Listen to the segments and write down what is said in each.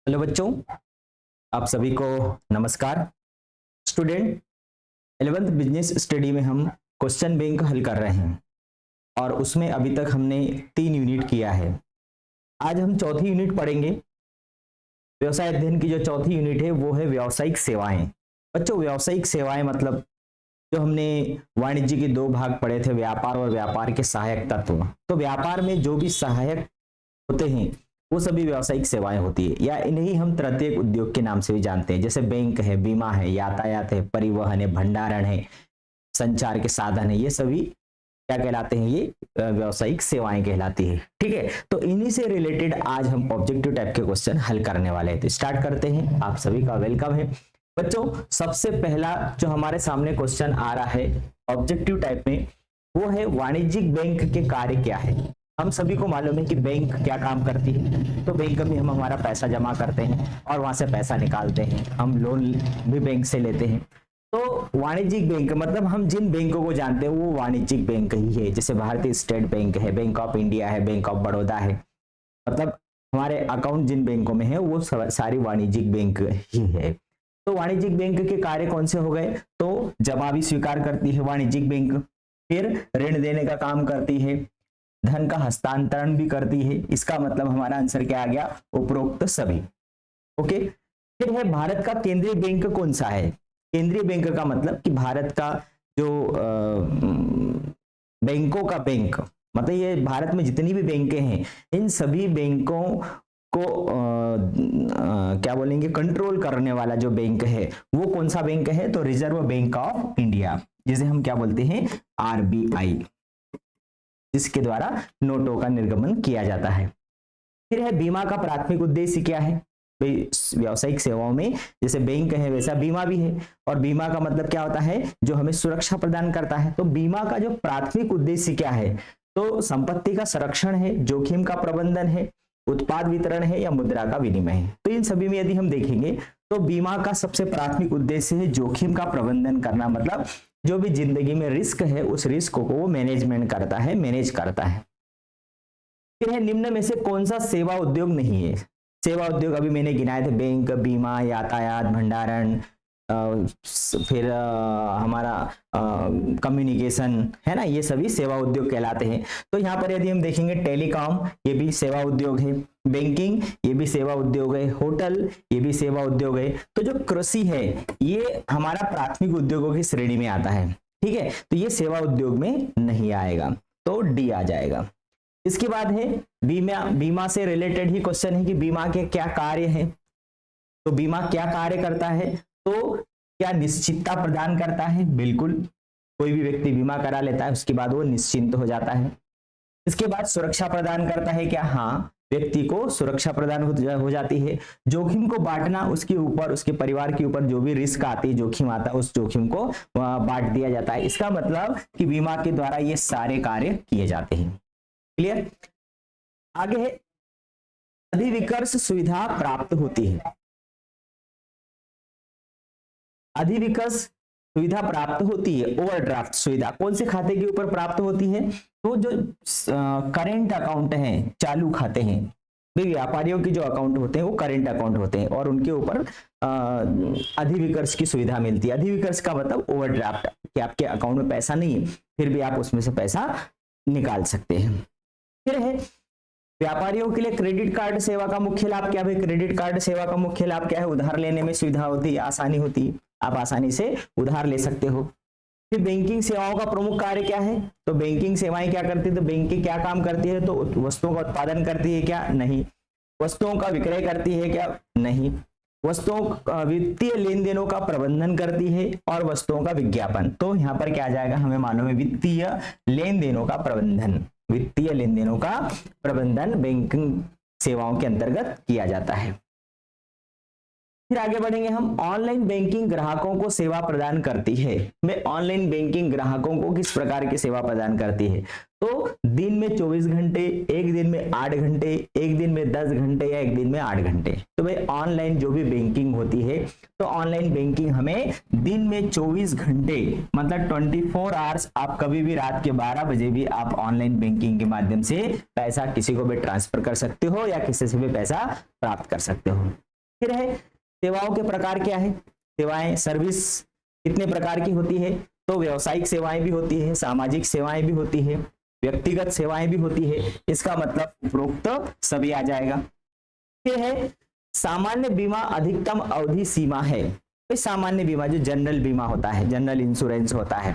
Hello बच्चों, आप सभी को नमस्कार। स्टूडेंट, 11th बिजनेस स्टडी में हम क्वेश्चन बैंक हल कर रहे हैं और उसमें अभी तक हमने 3 यूनिट किया है। आज हम चौथी यूनिट पढ़ेंगे। व्यवसाय अध्ययन की जो चौथी यूनिट है वो है व्यावसायिक सेवाएं। बच्चों, व्यावसायिक सेवाएं मतलब जो हमने वाणिज्य के 2 भाग पढ़े थे, व्यापार और व्यापार के सहायक तत्व। तो व्यापार में जो भी सहायक होते हैं वो सभी व्यावसायिक सेवाएं होती है, या इन्हीं हम तृतीयक उद्योग के नाम से भी जानते हैं। जैसे बैंक है, बीमा है, यातायात है, परिवहन है, भंडारण है, संचार के साधन है, ये सभी क्या कहलाते हैं? ये व्यावसायिक सेवाएं कहलाती है। ठीक है, तो इन्हीं से रिलेटेड आज हम ऑब्जेक्टिव टाइप के क्वेश्चन हल करने वाले हैं। तो स्टार्ट करते हैं। आप सभी का वेलकम है। बच्चों, सबसे पहला जो हमारे सामने क्वेश्चन आ रहा है ऑब्जेक्टिव टाइप में, वो है वाणिज्यिक बैंक के कार्य क्या है। हम सभी को मालूम है कि बैंक क्या काम करती है। तो बैंक में हम हमारा पैसा जमा करते हैं और वहां से पैसा निकालते हैं। हम लोन भी बैंक से लेते हैं। तो वाणिज्यिक बैंक मतलब हम जिन बैंकों को जानते हैं वो वाणिज्यिक बैंक ही है। जैसे भारतीय स्टेट बैंक है, बैंक ऑफ इंडिया है, बैंक ऑफ बड़ौदा है। मतलब हमारे अकाउंट जिन बैंकों में है वो सारी वाणिज्यिक बैंक ही है। तो वाणिज्यिक बैंक के कार्य कौन से हो गए? तो जमा भी स्वीकार करती है वाणिज्यिक बैंक, फिर ऋण देने का काम करती है, धन का हस्तांतरण भी करती है। इसका मतलब हमारा आंसर क्या आ गया? उपरोक्त सभी। ओके, फिर है भारत का केंद्रीय बैंक कौन सा है? केंद्रीय बैंक का मतलब कि भारत का जो बैंकों का बैंक, मतलब ये भारत में जितनी भी बैंकें हैं इन सभी बैंकों को क्या बोलेंगे, कंट्रोल करने वाला जो बैंक है वो कौन सा बैंक है? तो रिजर्व बैंक ऑफ इंडिया, जिसे हम क्या बोलते हैं? आरबीआई, जिसके द्वारा नोटों का निर्गमन किया जाता है। फिर है बीमा का प्राथमिक उद्देश्य क्या है? व्यावसायिक सेवाओं में जैसे बैंक है वैसा बीमा भी है, और बीमा का मतलब क्या होता है? जो हमें सुरक्षा प्रदान करता है। तो बीमा का जो प्राथमिक उद्देश्य क्या है? तो संपत्ति का संरक्षण है, जोखिम का प्रबंधन है, उत्पाद वितरण है, या मुद्रा का विनिमय है। तो इन सभी में यदि हम देखेंगे तो बीमा का सबसे प्राथमिक उद्देश्य है जोखिम का प्रबंधन करना। मतलब जो भी जिंदगी में रिस्क है उस रिस्क को वो मैनेजमेंट करता है, मैनेज करता है। फिर है निम्न में से कौन सा सेवा उद्योग नहीं है? सेवा उद्योग अभी मैंने गिनाए थे, बैंक, बीमा, यातायात, भंडारण, फिर हमारा कम्युनिकेशन है ना, ये सभी सेवा उद्योग कहलाते हैं। तो यहाँ पर यदि हम देखेंगे टेलीकॉम, ये भी सेवा उद्योग है, बैंकिंग ये भी सेवा उद्योग है, होटल ये भी सेवा उद्योग है। तो जो कृषि है ये हमारा प्राथमिक उद्योगों की श्रेणी में आता है। ठीक है, तो ये सेवा उद्योग में नहीं आएगा, तो डी आ जाएगा। इसके बाद है बीमा। बीमा से रिलेटेड ही क्वेश्चन है कि बीमा के क्या कार्य है। तो बीमा क्या कार्य करता है? तो क्या निश्चितता प्रदान करता है? बिल्कुल, कोई भी व्यक्ति बीमा करा लेता है उसके बाद वो निश्चिंत हो जाता है। इसके बाद सुरक्षा प्रदान करता है क्या? हाँ, व्यक्ति को सुरक्षा प्रदान हो जाती है। जोखिम को बांटना, उसके ऊपर, उसके परिवार के ऊपर जो भी रिस्क आती है, जोखिम आता है, उस जोखिम को बांट दिया जाता है। इसका मतलब कि बीमा के द्वारा ये सारे कार्य किए जाते हैं। क्लियर? आगे है अधिविकर्ष सुविधा प्राप्त होती है। अधिविकर्ष सुविधा प्राप्त होती है, ओवरड्राफ्ट सुविधा कौन से खाते के ऊपर प्राप्त होती है? तो जो करेंट अकाउंट है, चालू खाते हैं, व्यापारियों के जो अकाउंट होते हैं वो करेंट अकाउंट होते हैं और उनके ऊपर अधिविकर्ष की सुविधा मिलती है। अधिविकर्ष का मतलब ओवरड्राफ्ट, कि आपके अकाउंट में पैसा नहीं है फिर भी आप उसमें से पैसा निकाल सकते हैं। फिर है व्यापारियों के लिए क्रेडिट कार्ड सेवा का मुख्य लाभ क्या है? क्रेडिट कार्ड सेवा का मुख्य लाभ क्या है? उधार लेने में सुविधा होती है, आसानी होती है, आप आसानी से उधार ले सकते हो। फिर बैंकिंग सेवाओं का प्रमुख कार्य क्या है? तो बैंकिंग सेवाएं क्या करती है? तो बैंकिंग क्या काम करती है? तो वस्तुओं का उत्पादन करती है क्या? नहीं। वस्तुओं का विक्रय करती है क्या? नहीं। वस्तुओं वित्तीय लेन देनों का प्रबंधन करती है और वस्तुओं का विज्ञापन। तो यहाँ पर क्या आ जाएगा? हमें मालूम है वित्तीय लेन देनों का प्रबंधन, वित्तीय लेन देनों का प्रबंधन बैंकिंग सेवाओं के अंतर्गत किया जाता है। फिर आगे बढ़ेंगे हम। ऑनलाइन बैंकिंग ग्राहकों को सेवा प्रदान करती है। मैं ऑनलाइन बैंकिंग ग्राहकों को किस प्रकार की सेवा प्रदान करती है? तो दिन में 24 घंटे, एक दिन में 8 घंटे, एक दिन में 10 घंटे, या एक दिन में 8 घंटे। तो भाई ऑनलाइन जो भी बैंकिंग होती है, तो ऑनलाइन बैंकिंग हमें दिन में 24 घंटे मतलब 24 आवर्स, आप कभी भी रात के 12 बजे भी आप ऑनलाइन बैंकिंग के माध्यम से पैसा किसी को भी ट्रांसफर कर सकते हो या किसी से भी पैसा प्राप्त कर सकते हो। फिर है सेवाओं के प्रकार क्या है, सेवाएं सर्विस कितने प्रकार की होती है, तो व्यावसायिक सेवाएं भी होती है, सामाजिक सेवाएं भी होती है, व्यक्तिगत सेवाएं भी होती है, इसका मतलब उपरोक्त सभी आ जाएगा। फिर है सामान्य बीमा अधिकतम अवधि सीमा है, तो सामान्य बीमा जो जनरल बीमा होता है, जनरल इंश्योरेंस होता है,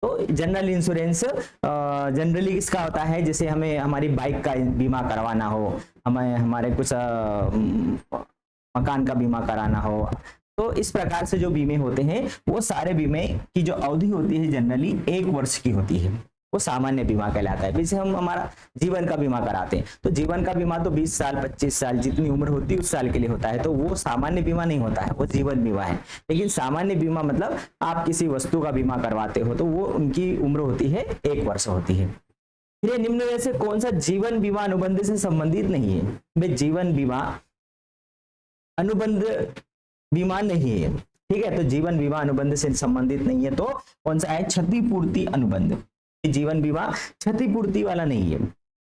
तो जनरल इंश्योरेंस जनरली किसका होता है, जैसे हमें हमारी बाइक का बीमा करवाना हो, हमें हमारे कुछ मकान का बीमा कराना हो, तो इस प्रकार से जो बीमे होते हैं वो सारे बीमे की जो अवधि होती है जनरली 1 वर्ष की होती है, वो सामान्य बीमा कहलाता है। जैसे हम हमारा जीवन का बीमा कराते हैं, तो जीवन का बीमा तो 20 साल 25 साल जितनी उम्र होती है उस साल के लिए होता है, तो वो सामान्य बीमा नहीं होता है, वो जीवन बीमा है। लेकिन सामान्य बीमा मतलब आप किसी वस्तु का बीमा करवाते हो तो वो उनकी उम्र होती है 1 वर्ष होती है। फिर निम्न में से कौन सा जीवन बीमा अनुबंध से संबंधित नहीं है, भाई जीवन बीमा अनुबंध बीमा नहीं है, ठीक है, तो जीवन बीमा अनुबंध से संबंधित नहीं है, तो कौन सा है, क्षतिपूर्ति अनुबंध। जीवन बीमा क्षतिपूर्ति वाला नहीं है,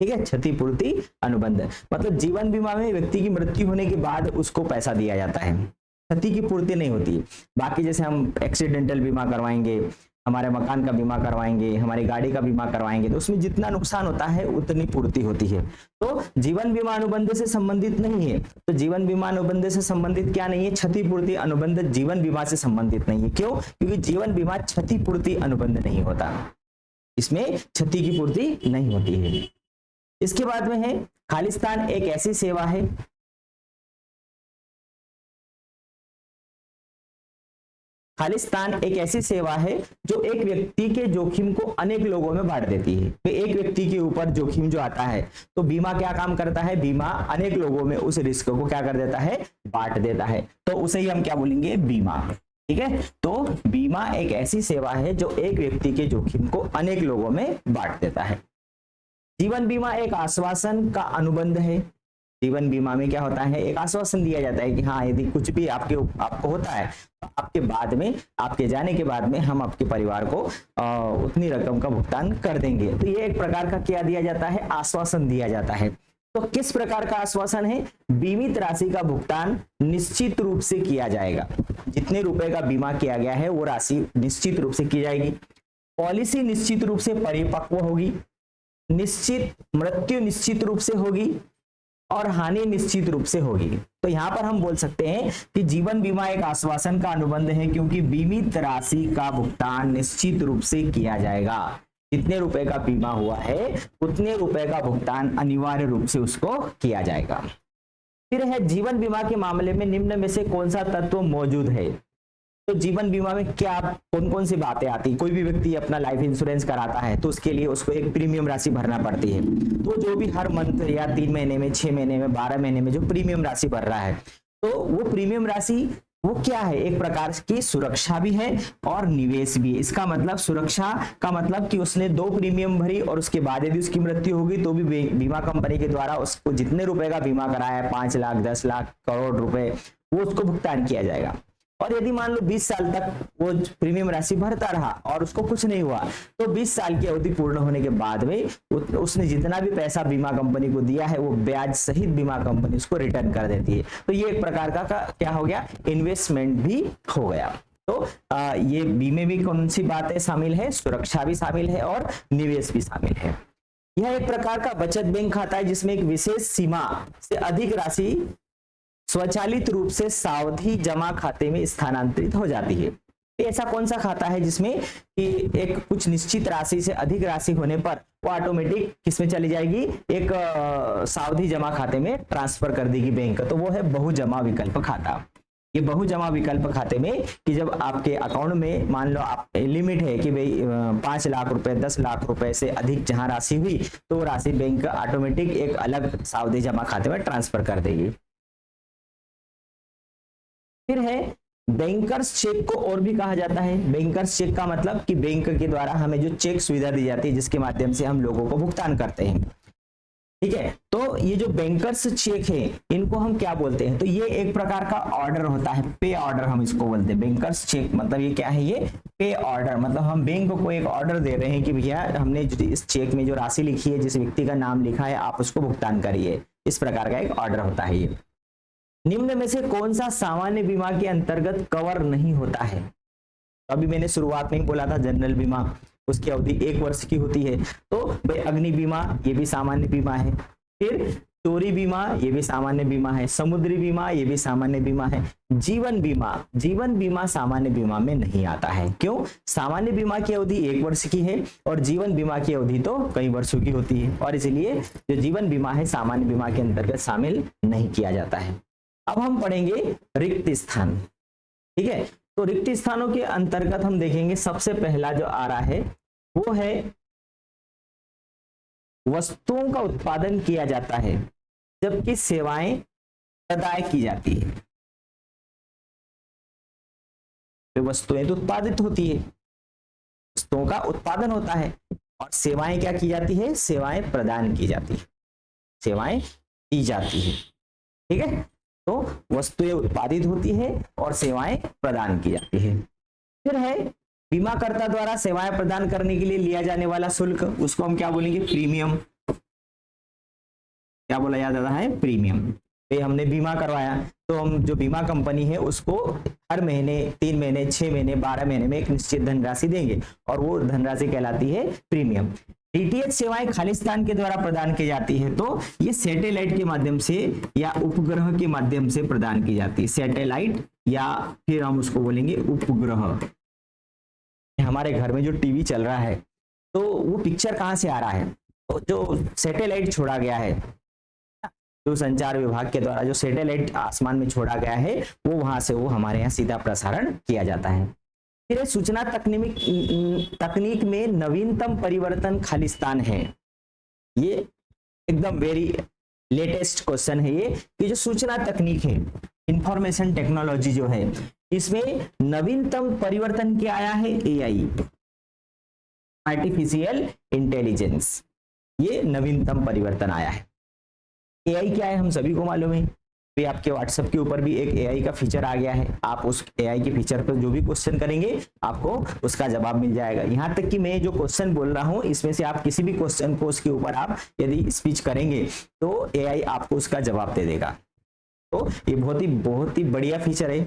ठीक है, क्षतिपूर्ति अनुबंध मतलब जीवन बीमा में व्यक्ति की मृत्यु होने के बाद उसको पैसा दिया जाता है, क्षति की पूर्ति नहीं होती। बाकी जैसे हम एक्सीडेंटल बीमा करवाएंगे, हमारे मकान का बीमा करवाएंगे, हमारी गाड़ी का बीमा करवाएंगे, तो उसमें जितना नुकसान होता है उतनी पूर्ति होती है। तो जीवन बीमा अनुबंध से संबंधित नहीं है, तो जीवन बीमा अनुबंध से संबंधित क्या नहीं है, क्षतिपूर्ति अनुबंध जीवन बीमा से संबंधित नहीं है। क्यों? क्योंकि जीवन बीमा क्षतिपूर्ति अनुबंध नहीं होता, इसमें क्षति की पूर्ति नहीं होती है। इसके बाद में है खालिस्तान एक ऐसी सेवा है, खालिस्तान एक ऐसी सेवा है जो एक व्यक्ति के जोखिम को अनेक लोगों में बांट देती है। तो एक व्यक्ति के ऊपर जोखिम जो आता है तो बीमा क्या काम करता है, बीमा अनेक लोगों में उस रिस्क को क्या कर देता है, बांट देता है, तो उसे ही हम क्या बोलेंगे, बीमा। ठीक है, तो बीमा एक ऐसी सेवा है जो एक व्यक्ति के जोखिम को अनेक लोगों में बांट देता है। जीवन बीमा एक आश्वासन का अनुबंध है। जीवन बीमा में क्या होता है, एक आश्वासन दिया जाता है कि हाँ यदि कुछ भी आपको होता है तो आपके बाद में, आपके जाने के बाद में हम आपके परिवार को उतनी रकम का भुगतान कर देंगे। तो ये एक प्रकार का क्या दिया जाता है, आश्वासन दिया जाता है। तो किस प्रकार का आश्वासन है, बीमित राशि का भुगतान निश्चित रूप से किया जाएगा। जितने रुपए का बीमा किया गया है वो राशि निश्चित रूप से की जाएगी। पॉलिसी निश्चित रूप से परिपक्व होगी, निश्चित मृत्यु निश्चित रूप से होगी और हानि निश्चित रूप से होगी। तो यहां पर हम बोल सकते हैं कि जीवन बीमा एक आश्वासन का अनुबंध है क्योंकि बीमित राशि का भुगतान निश्चित रूप से किया जाएगा। जितने रुपए का बीमा हुआ है उतने रुपए का भुगतान अनिवार्य रूप से उसको किया जाएगा। फिर है जीवन बीमा के मामले में निम्न में से कौन सा तत्व मौजूद है। तो जीवन बीमा में क्या कौन कौन सी बातें आती है, कोई भी व्यक्ति अपना लाइफ इंश्योरेंस कराता है तो उसके लिए उसको एक प्रीमियम राशि भरना पड़ती है। तो जो भी हर मंथ या 3 महीने में, 6 महीने में, 12 महीने में जो प्रीमियम राशि भर रहा है, तो वो प्रीमियम राशि वो क्या है, एक प्रकार की सुरक्षा भी है और निवेश भी है। इसका मतलब सुरक्षा का मतलब कि उसने 2 प्रीमियम भरी और उसके बाद यदि उसकी मृत्यु होगी तो भी बीमा कंपनी के द्वारा उसको जितने रुपए का बीमा कराया है, 5 लाख, 10 लाख, करोड़ रुपए, वो उसको भुगतान किया जाएगा। और यदि मान लो 20 साल तक वो प्रीमियम राशि भरता रहा और उसको कुछ नहीं हुआ, तो 20 साल की अवधि पूर्ण होने के बाद में उसने जितना भी पैसा बीमा कंपनी को दिया है वो ब्याज सहित बीमा कंपनी उसको रिटर्न कर देती है। तो ये एक प्रकार का क्या हो गया, इन्वेस्टमेंट भी हो गया। तो ये बीमे भी कौन सी बातें शामिल है, सुरक्षा भी शामिल है और निवेश भी शामिल है। यह एक प्रकार का बचत बैंक खाता है जिसमें एक विशेष सीमा से अधिक राशि स्वचालित रूप से सावधि जमा खाते में स्थानांतरित हो जाती है। ऐसा कौन सा खाता है जिसमें कि एक कुछ निश्चित राशि से अधिक राशि होने पर वो ऑटोमेटिक किसमें चली जाएगी, एक सावधि जमा खाते में ट्रांसफर कर देगी बैंक, तो वो है बहुजमा विकल्प खाता। ये बहुजमा विकल्प खाते में कि जब आपके अकाउंट में मान लो आप लिमिट है कि भाई 5 लाख रुपए, 10 लाख रुपए से अधिक जहां राशि हुई तो राशि बैंक ऑटोमेटिक एक अलग सावधि जमा खाते में ट्रांसफर कर देगी। फिर है बैंकर्स चेक को और भी कहा जाता है। बैंकर्स चेक का मतलब कि बैंक के द्वारा हमें जो चेक सुविधा दी जाती है जिसके माध्यम से हम लोगों को भुगतान करते हैं, ठीक है। तो ये जो बैंकर्स चेक है इनको हम क्या बोलते हैं, तो ये एक प्रकार का ऑर्डर होता है, पे ऑर्डर हम इसको बोलते हैं। बैंकर्स चेक मतलब ये क्या है, ये पे ऑर्डर, मतलब हम बैंक को एक ऑर्डर दे रहे हैं कि भैया हमने इस चेक में जो राशि लिखी है, जिस व्यक्ति का नाम लिखा है, आप उसको भुगतान करिए। इस प्रकार का एक ऑर्डर होता है ये। निम्न में से कौन सा सामान्य बीमा के अंतर्गत कवर नहीं होता है? अभी मैंने शुरुआत में ही बोला था जनरल बीमा, उसकी अवधि 1 वर्ष की होती है। तो भाई अग्नि बीमा ये भी सामान्य बीमा है, फिर चोरी बीमा ये भी सामान्य बीमा है, समुद्री बीमा ये भी सामान्य बीमा है। जीवन बीमा सामान्य बीमा में नहीं आता है। क्यों? सामान्य बीमा की अवधि 1 वर्ष की है और जीवन बीमा की अवधि तो कई वर्षों की होती है, और इसलिए जो जीवन बीमा है सामान्य बीमा के अंतर्गत शामिल नहीं किया जाता है। अब हम पढ़ेंगे रिक्त स्थान। ठीक है, तो रिक्त स्थानों के अंतर्गत हम देखेंगे सबसे पहला जो आ रहा है वो है वस्तुओं का उत्पादन किया जाता है जबकि सेवाएं प्रदाय की जाती है। तो वस्तुएं तो उत्पादित होती है, वस्तुओं का उत्पादन होता है, और सेवाएं क्या की जाती है? सेवाएं प्रदान की जाती है, सेवाएं की जाती है। ठीक है, तो वस्तुएं उत्पादित होती है और सेवाएं प्रदान की जाती है। फिर है बीमाकर्ता द्वारा सेवाएं प्रदान करने के लिए लिया जाने वाला शुल्क, उसको हम क्या बोलेंगे? प्रीमियम। क्या बोला जाता है? प्रीमियम। ये हमने बीमा करवाया तो हम जो बीमा कंपनी है उसको हर महीने, 3 महीने, 6 महीने, 12 महीने में एक निश्चित धनराशि देंगे और वो धनराशि कहलाती है प्रीमियम। डीटीएच सेवाएं खालिस्तान के द्वारा प्रदान की जाती है, तो ये सैटेलाइट के माध्यम से या उपग्रह के माध्यम से प्रदान की जाती है। सैटेलाइट या फिर हम उसको बोलेंगे उपग्रह। हमारे घर में जो टीवी चल रहा है तो वो पिक्चर कहाँ से आ रहा है? तो जो सैटेलाइट छोड़ा गया है, जो संचार विभाग के द्वारा जो सैटेलाइट आसमान में छोड़ा गया है वो वहां से वो हमारे यहाँ सीधा प्रसारण किया जाता है। फिर सूचना तकनीक में नवीनतम परिवर्तन खालिस्तान है। ये एकदम वेरी लेटेस्ट क्वेश्चन है ये, कि जो सूचना तकनीक है, इंफॉर्मेशन टेक्नोलॉजी जो है, इसमें नवीनतम परिवर्तन क्या आया है? एआई, आर्टिफिशियल इंटेलिजेंस, ये नवीनतम परिवर्तन आया है। एआई क्या है हम सभी को मालूम है। भी आपके व्हाट्सएप के ऊपर भी एक एआई का फीचर आ गया है, आप उस एआई के फीचर पर जो भी क्वेश्चन करेंगे आपको उसका जवाब मिल जाएगा। यहाँ तक कि मैं जो क्वेश्चन बोल रहा हूँ इसमें से आप किसी भी क्वेश्चन को उसके ऊपर आप यदि स्पीच करेंगे तो एआई आपको उसका जवाब दे देगा। तो ये बहुत ही बढ़िया फीचर है।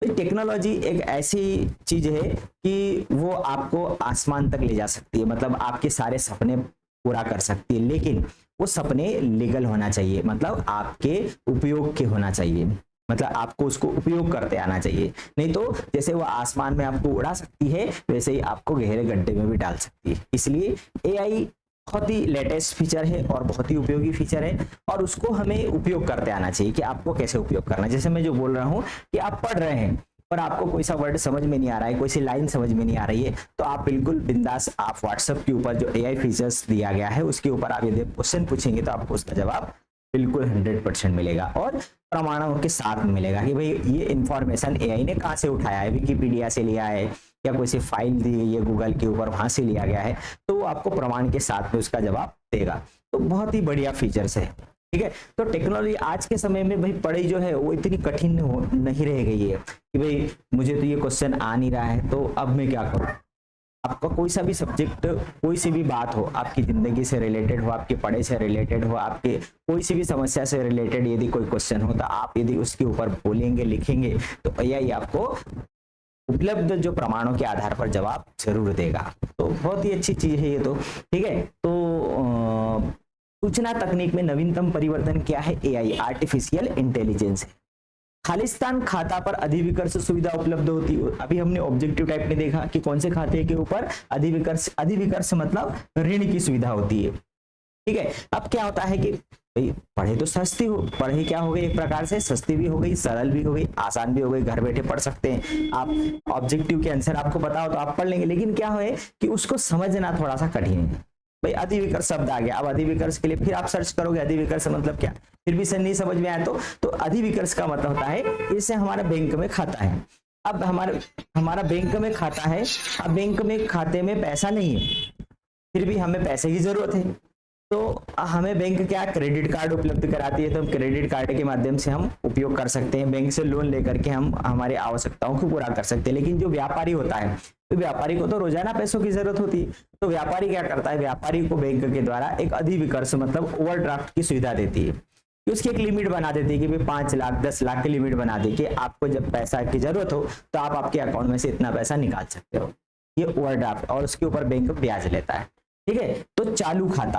टेक्नोलॉजी एक ऐसी चीज है कि वो आपको आसमान तक ले जा सकती है, मतलब आपके सारे सपने पूरा कर सकती है, लेकिन वो सपने लीगल होना चाहिए, मतलब आपके उपयोग के होना चाहिए, मतलब आपको उसको उपयोग करते आना चाहिए। नहीं तो जैसे वो आसमान में आपको उड़ा सकती है वैसे ही आपको गहरे गड्ढे में भी डाल सकती है। इसलिए एआई बहुत ही लेटेस्ट फीचर है और बहुत ही उपयोगी फीचर है, और उसको हमें उपयोग करते आना चाहिए कि आपको कैसे उपयोग करना है। जैसे मैं जो बोल रहा हूँ कि आप पढ़ रहे हैं पर आपको कोई सा वर्ड समझ में नहीं आ रहा है, कोई सी लाइन समझ में नहीं आ रही है, तो आप बिल्कुल बिंदास आप व्हाट्सएप के ऊपर जो एआई फीचर्स दिया गया है उसके ऊपर आप यदि क्वेश्चन पूछेंगे तो आपको उसका जवाब बिल्कुल 100% मिलेगा और प्रमाणों के साथ में मिलेगा कि भाई ये इंफॉर्मेशन एआई ने कहाँ से उठाया है, विकिपीडिया से लिया है या कोई सी फाइल दी गई है गूगल के ऊपर वहां से लिया गया है, तो वो आपको प्रमाण के साथ में उसका जवाब देगा। तो बहुत ही बढ़िया फीचर्स है। ठीक है, तो टेक्नोलॉजी आज के समय में भाई पढ़ाई जो है वो इतनी कठिन नहीं रह गई है कि भाई मुझे तो ये क्वेश्चन आ नहीं रहा है तो अब मैं क्या करूं। आपका कोई सा भी सब्जेक्ट, कोई सी भी बात हो, आपकी जिंदगी से रिलेटेड हो, आपकी पढ़ाई से रिलेटेड हो, आपके कोई सी भी समस्या से रिलेटेड यदि कोई क्वेश्चन हो तो आप यदि उसके ऊपर बोलेंगे, लिखेंगे तो एआई आपको उपलब्ध जो प्रमाणों के आधार पर जवाब जरूर देगा। तो बहुत ही अच्छी चीज है ये तो। ठीक है, तो सूचना तकनीक में नवीनतम परिवर्तन क्या है? एआई, आर्टिफिशियल इंटेलिजेंस है। खालिस्तान खाता पर अधिविकर्ष सुविधा उपलब्ध होती है। अभी हमने ऑब्जेक्टिव टाइप में देखा कि कौन से खाते के ऊपर अधिविकर्ष, अधिविकर्ष मतलब ऋण की सुविधा होती है। ठीक है, अब क्या होता है कि भाई पढ़े तो सस्ती हो, पढ़े क्या हो गई एक प्रकार से सस्ती भी हो गई, सरल भी हो गई, आसान भी हो गई, घर बैठे पढ़ सकते हैं आप। ऑब्जेक्टिव के आंसर आपको पता हो तो आप पढ़ लेंगे, लेकिन क्या है कि उसको समझना थोड़ा सा कठिन है। भाई अधिविकर्ष शब्द आ गया, अब अधिविकर्ष के लिए फिर आप सर्च करोगे अधिविकर्ष मतलब क्या, फिर भी नहीं समझ में आया तो अधिविकर्ष का मतलब होता है जैसे हमारा बैंक में खाता है। अब हमारा बैंक में खाता है, अब बैंक में खाते में पैसा नहीं है, फिर भी हमें पैसे की जरूरत है, तो हमें बैंक क्या क्रेडिट कार्ड उपलब्ध कराती है, तो हम क्रेडिट कार्ड के माध्यम से हम उपयोग कर सकते हैं, बैंक से लोन लेकर के हम हमारी आवश्यकताओं को पूरा कर सकते हैं। लेकिन जो व्यापारी होता है तो व्यापारी को तो रोजाना पैसों की जरूरत होती है, तो व्यापारी क्या करता है, व्यापारी को बैंक के द्वारा एक अधिविकर्ष मतलब ओवरड्राफ्ट की सुविधा देती है कि उसकी एक लिमिट बना देती है कि भाई 5 लाख 10 लाख की लिमिट बना दी कि आपको जब पैसा की जरूरत हो तो आप आपके अकाउंट में से इतना पैसा निकाल सकते हो, ये ओवरड्राफ्ट, और उसके ऊपर बैंक ब्याज लेता है। ठीक है, तो चालू खाता,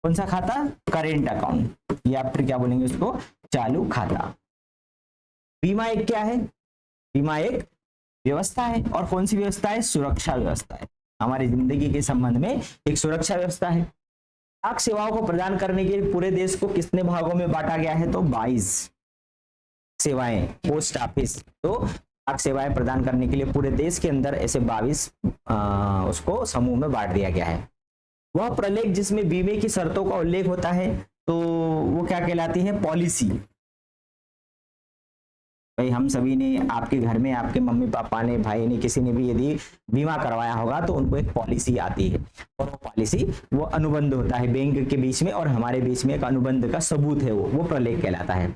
कौन सा खाता, करेंट अकाउंट, या फिर क्या बोलेंगे उसको, चालू खाता। बीमा एक क्या है, बीमा एक व्यवस्था है, और कौन सी व्यवस्था है, सुरक्षा व्यवस्था है, हमारी जिंदगी के संबंध में एक सुरक्षा व्यवस्था है। डाक सेवाओं को प्रदान करने के लिए पूरे देश को कितने भागों में बांटा गया है, तो 22 सेवाएं, पोस्ट ऑफिस, तो डाक सेवाएं प्रदान करने के लिए पूरे देश के अंदर ऐसे 22 उसको समूह में बांट दिया गया है। वह प्रलेख जिसमें बीमे की शर्तों का उल्लेख होता है तो वो क्या कहलाती है, पॉलिसी। भाई हम सभी ने, आपके घर में आपके मम्मी पापा ने, भाई ने, किसी ने भी यदि बीमा करवाया होगा तो उनको एक पॉलिसी आती है, और वो पॉलिसी, वो अनुबंध होता है बैंक के बीच में और हमारे बीच में, एक अनुबंध का सबूत है, वो प्रलेख कहलाता है।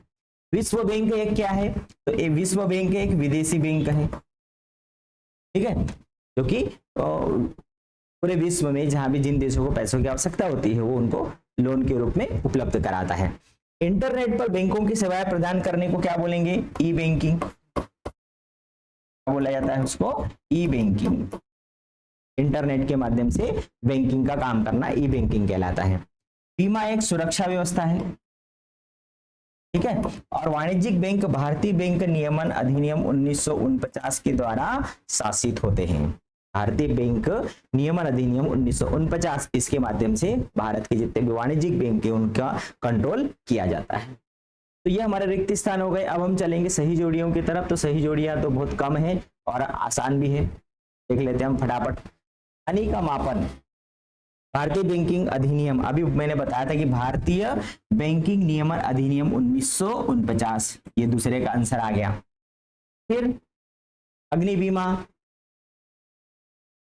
विश्व बैंक एक क्या है, तो एक विश्व बैंक एक विदेशी बैंक है, ठीक है, जो कि पूरे विश्व में जहां भी जिन देशों को पैसों की आवश्यकता होती है वो उनको लोन के रूप में उपलब्ध कराता है। इंटरनेट पर बैंकों की सेवाएं प्रदान करने को क्या बोलेंगे, ई बैंकिंग बोला जाता है उसको, ई बैंकिंग। इंटरनेट के माध्यम से बैंकिंग का काम करना ई बैंकिंग कहलाता है। बीमा एक सुरक्षा व्यवस्था है, ठीक है, और वाणिज्यिक बैंक भारतीय बैंक नियमन अधिनियम 1949 के द्वारा शासित होते हैं। भारतीय बैंक नियमन अधिनियम 1949, इसके माध्यम से भारत के जितने भी वाणिज्यिक बैंक है उनका कंट्रोल किया जाता है। तो ये हमारे रिक्त स्थान हो गए। अब हम चलेंगे सही जोड़ियों की तरफ। तो सही जोड़ियां तो बहुत कम है और आसान भी है, देख लेते हैं हम फटाफट। हानि का मापन, भारतीय बैंकिंग अधिनियम, अभी मैंने बताया था कि भारतीय बैंकिंग नियमन अधिनियम 1949, ये दूसरे का आंसर आ गया। फिर अग्नि बीमा,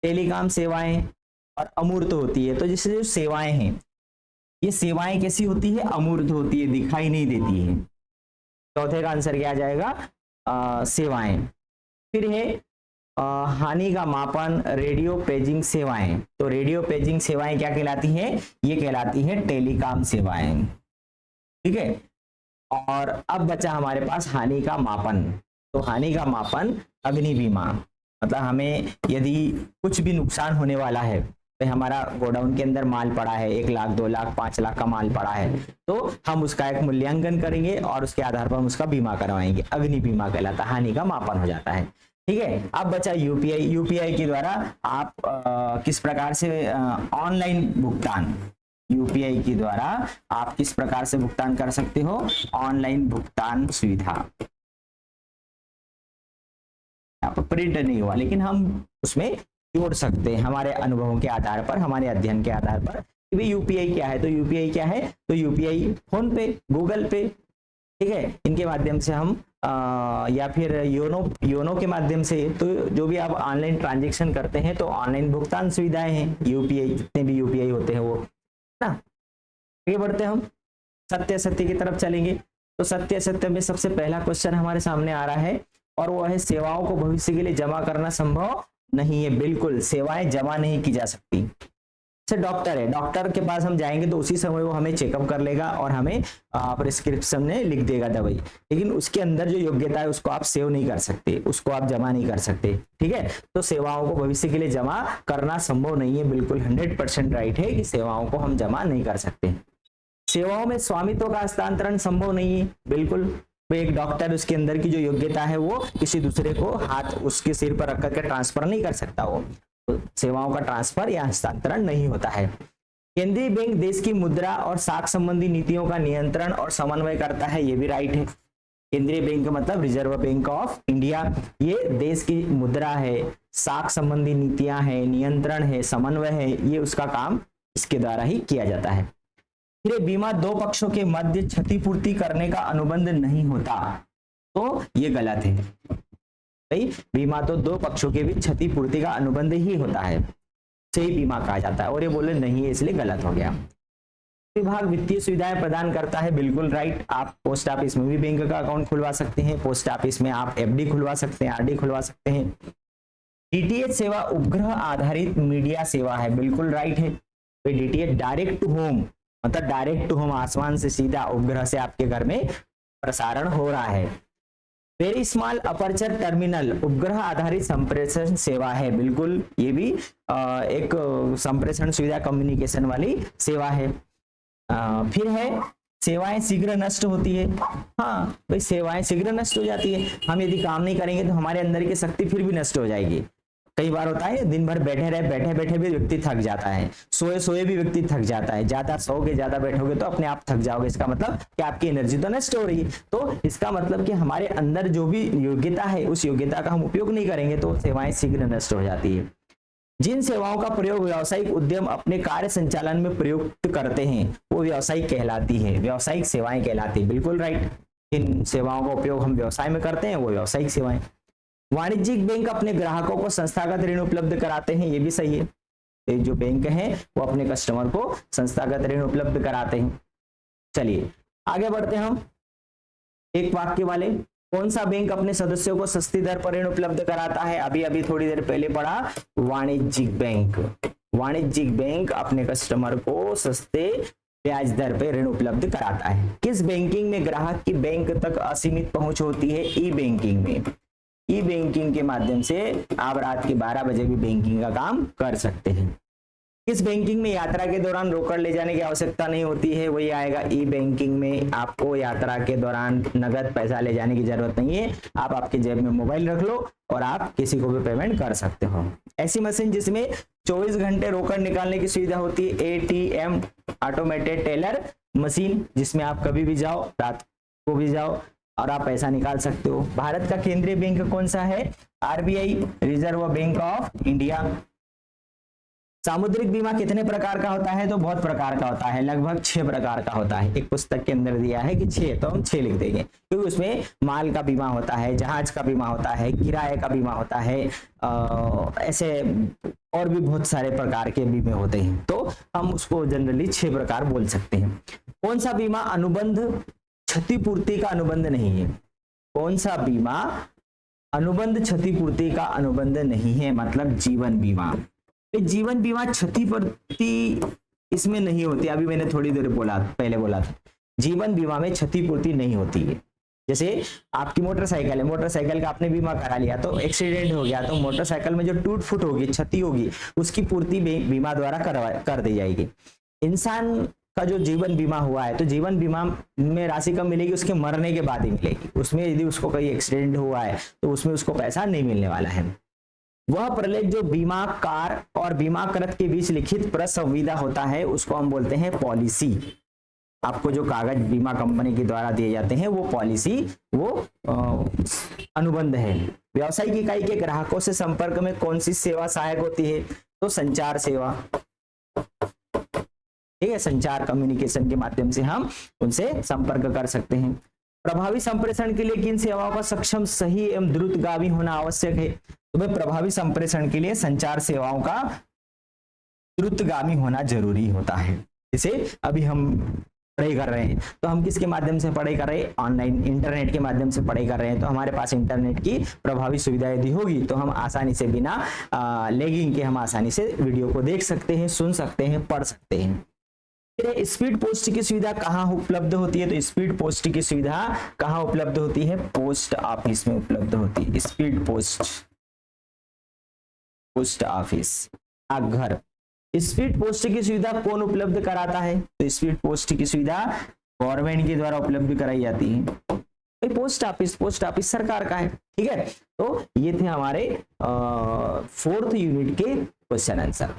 टेलीकॉम सेवाएं और अमूर्त होती है। तो जैसे जो सेवाएं हैं, ये सेवाएं कैसी होती है, अमूर्त होती है, दिखाई नहीं देती है। चौथे का आंसर क्या आ जाएगा, सेवाएं। फिर है हानि का मापन, रेडियो पेजिंग सेवाएं। तो रेडियो पेजिंग सेवाएं क्या कहलाती है, ये कहलाती है टेलीकॉम सेवाएं, ठीक है। और अब बचा हमारे पास हानि का मापन। तो हानि का मापन, अग्नि बीमा, मतलब हमें यदि कुछ भी नुकसान होने वाला है, तो हमारा गोडाउन के अंदर माल पड़ा है, 1 लाख 2 लाख 5 लाख का माल पड़ा है, तो हम उसका एक मूल्यांकन करेंगे और उसके आधार पर हम उसका बीमा करवाएंगे, अग्नि बीमा कहलाता है, हानि का मापन हो जाता है, ठीक है। अब बचा यूपीआई। यूपीआई के द्वारा आप किस प्रकार से ऑनलाइन भुगतान, यूपीआई के द्वारा आप किस प्रकार से भुगतान कर सकते हो, ऑनलाइन भुगतान सुविधा। प्रिंट नहीं हुआ लेकिन हम उसमें जोड़ सकते हैं हमारे अनुभवों के आधार पर, हमारे अध्ययन के आधार पर कि भाई यूपीआई क्या है। तो यूपीआई क्या है, तो यूपीआई फोन पे, गूगल पे, ठीक है, इनके माध्यम से हम या फिर योनो के माध्यम से, तो जो भी आप ऑनलाइन ट्रांजैक्शन करते हैं तो ऑनलाइन भुगतान सुविधाएं हैं यूपीआई, जितने भी यूपीआई होते हैं वो ना। आगे बढ़ते हम सत्य असत्य की तरफ चलेंगे। तो सत्य असत्य में सबसे पहला क्वेश्चन हमारे सामने आ रहा है और वो है सेवाओं को भविष्य के लिए जमा करना संभव नहीं है। बिल्कुल, सेवाएं जमा नहीं की जा सकती। जैसे डॉक्टर है, डॉक्टर के पास हम जाएंगे तो उसी समय वो हमें चेकअप कर लेगा और हमें प्रिस्क्रिप्शन में लिख देगा दवाई, लेकिन उसके अंदर जो योग्यता है उसको आप सेव नहीं कर सकते, उसको आप जमा नहीं कर सकते, ठीक है। तो सेवाओं को भविष्य के लिए जमा करना संभव नहीं है। बिल्कुल 100% राइट है कि सेवाओं को हम जमा नहीं कर सकते। सेवाओं में स्वामित्व का हस्तांतरण संभव नहीं है। बिल्कुल, वो एक डॉक्टर, उसके अंदर की जो योग्यता है वो किसी दूसरे को हाथ उसके सिर पर रख करके ट्रांसफर नहीं कर सकता। वो तो सेवाओं का ट्रांसफर या हस्तांतरण नहीं होता है। केंद्रीय बैंक देश की मुद्रा और साख संबंधी नीतियों का नियंत्रण और समन्वय करता है, ये भी राइट है। केंद्रीय बैंक मतलब रिजर्व बैंक ऑफ इंडिया, ये देश की मुद्रा है, साख संबंधी नीतियां हैं, नियंत्रण है, समन्वय है, ये उसका काम इसके द्वारा ही किया जाता है। फिर बीमा दो पक्षों के मध्य क्षतिपूर्ति करने का अनुबंध नहीं होता, तो ये गलत है भाई। बीमा तो दो पक्षों के बीच क्षतिपूर्ति का अनुबंध ही होता है, सही बीमा कहा जाता है, और ये बोले नहीं है इसलिए गलत हो गया। विभाग वित्तीय सुविधाएं प्रदान करता है, बिल्कुल राइट। आप पोस्ट ऑफिस में भी बैंक का अकाउंट खुलवा सकते हैं, पोस्ट ऑफिस में आप एफडी खुलवा सकते हैं, आरडी खुलवा सकते हैं। डीटीएच सेवा उपग्रह आधारित मीडिया सेवा है, बिल्कुल राइट है। डीटीएच डायरेक्ट टू होम, मतलब डायरेक्ट टू होम, आसमान से सीधा उपग्रह से आपके घर में प्रसारण हो रहा है। वेरी स्मॉल अपर्चर टर्मिनल उपग्रह आधारित संप्रेषण सेवा है, बिल्कुल ये भी एक संप्रेषण सुविधा कम्युनिकेशन वाली सेवा है। फिर है सेवाएं शीघ्र नष्ट होती है। हाँ भाई, सेवाएं शीघ्र नष्ट हो जाती है। हम यदि काम नहीं करेंगे तो हमारे अंदर की शक्ति फिर भी नष्ट हो जाएगी। कई बार होता है दिन भर बैठे बैठे भी व्यक्ति थक जाता है, सोए सोए भी व्यक्ति थक जाता है। ज्यादा सोओगे, ज्यादा बैठोगे तो अपने आप थक जाओगे। इसका मतलब कि आपकी एनर्जी तो नष्ट हो रही है। तो इसका मतलब कि हमारे अंदर जो भी योग्यता है उस योग्यता का हम उपयोग नहीं करेंगे तो सेवाएं शीघ्र नष्ट हो जाती है। जिन सेवाओं का प्रयोग व्यावसायिक उद्यम अपने कार्य संचालन में प्रयुक्त करते हैं वो व्यावसायिक कहलाती है, व्यावसायिक सेवाएं कहलाती है। बिल्कुल राइट, जिन सेवाओं का उपयोग हम व्यवसाय में करते हैं वो व्यावसायिक सेवाएं। वाणिज्यिक बैंक अपने ग्राहकों को संस्थागत ऋण उपलब्ध कराते हैं, ये भी सही है। ये जो बैंक है वो अपने कस्टमर को संस्थागत ऋण उपलब्ध कराते हैं। चलिए आगे बढ़ते हैं हम एक वाक्य वाले। कौन सा बैंक अपने सदस्यों को सस्ती दर पर ऋण उपलब्ध कराता है? अभी अभी थोड़ी देर पहले पढ़ा, वाणिज्यिक बैंक। वाणिज्यिक बैंक अपने कस्टमर को सस्ते ब्याज दर पर ऋण उपलब्ध कराता है। किस बैंकिंग में ग्राहक की बैंक तक असीमित पहुंच होती है? ई बैंकिंग में। ई बैंकिंग के माध्यम से आप रात के 12 बजे भी बैंकिंग का काम कर सकते हैं। किस बैंकिंग में यात्रा के दौरान रोकड़ ले जाने की आवश्यकता नहीं होती है? वही आएगा ई बैंकिंग में। आपको यात्रा के दौरान नगद पैसा ले जाने की जरूरत नहीं है, आप आपके जेब में मोबाइल रख लो और आप किसी को भी पेमेंट कर सकते हो। ऐसी मशीन जिसमें 24 घंटे रोकड़ निकालने की सुविधा होती है, एटीएम, ऑटोमेटेड टेलर मशीन, जिसमें आप कभी भी जाओ, रात को भी जाओ और आप पैसा निकाल सकते हो। भारत का केंद्रीय बैंक कौन सा है? RBI, reserve bank of India. सामुद्रिक बीमा कितने प्रकार का होता है? तो बहुत प्रकार का होता है, लगभग 6 प्रकार का होता है। एक पुस्तक के अंदर दिया है कि 6, तो हम 6 लिख देंगे, क्योंकि उसमें माल का बीमा होता है, जहाज का बीमा होता है, किराए का बीमा होता है, ऐसे और भी बहुत सारे प्रकार के बीमे होते हैं, तो हम उसको जनरली 6 प्रकार बोल सकते हैं। कौन सा बीमा अनुबंध क्षतिपूर्ति का अनुबंध नहीं है? कौन सा बीमा अनुबंध क्षतिपूर्ति का अनुबंध नहीं है? मतलब जीवन बीमा। जीवन बीमा क्षतिपूर्ति इसमें नहीं होती। अभी मैंने थोड़ी देर पहले बोला था, जीवन बीमा में क्षतिपूर्ति नहीं होती है। जैसे आपकी मोटरसाइकिल है, मोटरसाइकिल का आपने बीमा करा लिया, तो एक्सीडेंट हो गया तो मोटरसाइकिल में जो टूट फूट होगी, क्षति होगी, उसकी पूर्ति बीमा द्वारा कर दी जाएगी। इंसान का जो जीवन बीमा हुआ है तो जीवन बीमा में राशि कब मिलेगी? उसके मरने के बाद ही मिलेगी। उसमें यदि उसको कोई एक्सीडेंट हुआ है तो उसमें उसको पैसा नहीं मिलने वाला है। वह प्रलेख जो बीमाकार और बीमाकृत के बीच लिखित प्रसंविदा होता है उसको हम बोलते हैं पॉलिसी। आपको जो कागज बीमा कंपनी के द्वारा दिए जाते हैं वो पॉलिसी, वो अनुबंध है। व्यावसायिक इकाई के ग्राहकों से संपर्क में कौन सी सेवा सहायक होती है? तो संचार सेवा। ठीक है, संचार कम्युनिकेशन के माध्यम से हम उनसे संपर्क कर सकते हैं। प्रभावी संप्रेषण के लिए किन सेवाओं का सक्षम, सही एवं द्रुतगामी होना आवश्यक है? तो भाई प्रभावी संप्रेषण के लिए संचार सेवाओं का द्रुतगामी होना जरूरी होता है। जैसे अभी हम पढ़ाई कर रहे हैं तो हम किसके माध्यम से पढ़ाई कर रहे हैं? ऑनलाइन, इंटरनेट के माध्यम से पढ़ाई कर रहे हैं। तो हमारे पास इंटरनेट की प्रभावी सुविधा यदि होगी तो हम आसानी से बिना लैगिंग के हम आसानी से वीडियो को देख सकते हैं, सुन सकते हैं, पढ़ सकते हैं। स्पीड पोस्ट की सुविधा कहाँ उपलब्ध होती है? तो स्पीड पोस्ट की सुविधा कहाँ उपलब्ध होती है? पोस्ट ऑफिस में उपलब्ध होती है। स्पीड पोस्ट, पोस्ट ऑफिस, डाकघर। स्पीड पोस्ट की सुविधा कौन उपलब्ध कराता है? तो स्पीड पोस्ट की सुविधा गवर्नमेंट के द्वारा उपलब्ध कराई जाती है। पोस्ट ऑफिस, पोस्ट ऑफिस सरकार का है। ठीक है, तो ये थे हमारे 4th यूनिट के क्वेश्चन आंसर।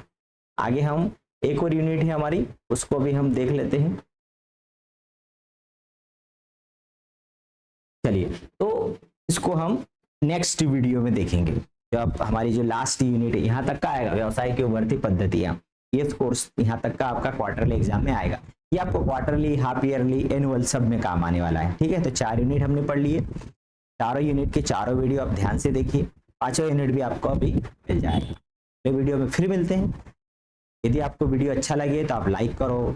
आगे हम एक और यूनिट है हमारी, उसको भी हम देख लेते हैं। चलिए, तो इसको हम नेक्स्ट वीडियो में देखेंगे। जब हमारी जो लास्ट यूनिट है यहाँ तक का आएगा, व्यवसाय की उभरती पद्धतियां, ये कोर्स यहाँ तक का आपका क्वार्टरली एग्जाम में आएगा। ये आपको क्वार्टरली, हाफ ईयरली, एनुअल सब में काम आने वाला है। ठीक है, तो 4 यूनिट हमने पढ़ लिए। चारों यूनिट के चारों वीडियो आप ध्यान से देखिए, 5वां यूनिट भी आपको अभी मिल जाएगा। अगले वीडियो में फिर मिलते हैं। यदि आपको वीडियो अच्छा लगे तो आप लाइक करो,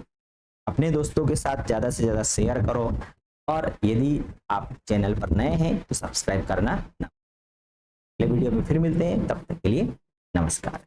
अपने दोस्तों के साथ ज़्यादा से ज़्यादा शेयर करो, और यदि आप चैनल पर नए हैं तो सब्सक्राइब करना ना। अगले वीडियो में फिर मिलते हैं, तब तक के लिए नमस्कार।